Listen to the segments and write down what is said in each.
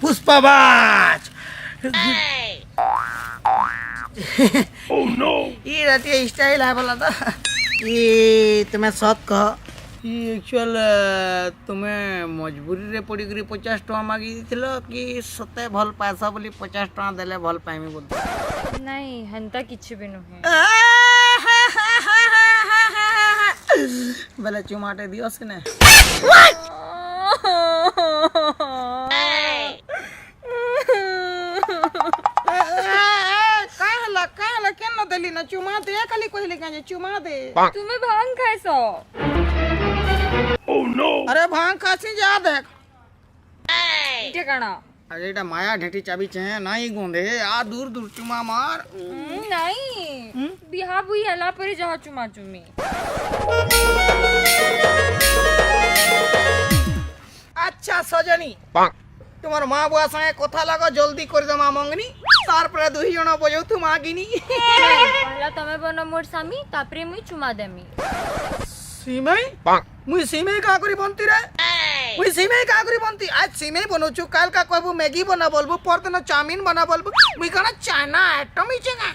पुष्पाबाज Oh no! ये रहती style है बोला था ये तुम्हें शौक कह ये एक्चुअल तुम्हें मजबूरी रे पड़ी करी 50 टका मागी दिथिलो कि सते भल पैसा बोली 50 टका देले भल पाइमी बोल नहीं हंता किछि भी नुहे बेले चुमाटे दियो से ने काहला केन देली ना चुमा दे खाली कहली काजे चुमा दे तुम्हें भांग खाइसो Oh no! अरे भांग खासी जा देख इटे कणा अरे एटा माया ढेटी चाबी छे नाही गोंदे आ दूर दूर चुमा मार नहीं बिहा बुई हला परी जहा चुमा चुमी अच्छा सजनी তোমার মা বুয়া সঙ্গে কথা লাগো জলদি করে দমা মঙ্গনি তারপরে দুই জন বজৌ তু মাগিনি पहला तमे बनो मोर सामी तापरे मुई चुमा देमी সিমেই মুই সিমেই কা করি বন্তি রে মুই সিমেই কা করি বন্তি আজ সিমেই বনছু কাল কা কইবু ম্যাগি বনা বলবু পরদিন চাউমিন বনা বলবু মুই কানা চায়না আইটম ইচেগা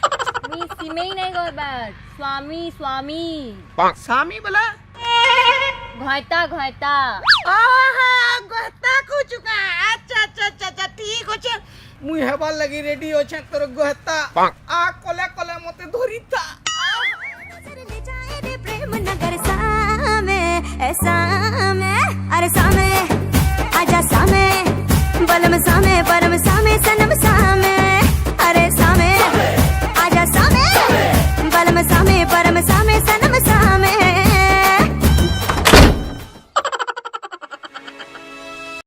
मी सिमेई नहीं गबार स्वामी स्वामी স্বামী বলা घयता घयता आहा গহতা কুচুকা আচ্ছা আচ্ছা আচ্ছা আচ্ছা ঠিক আছে মুই হেবার লাগি রেডি আছে তোর গহতা আ কলে কলে মতে ধরিতা प्रेम नगर सामे ऐसा में अरे सामे आजा सामे बलम सामे पर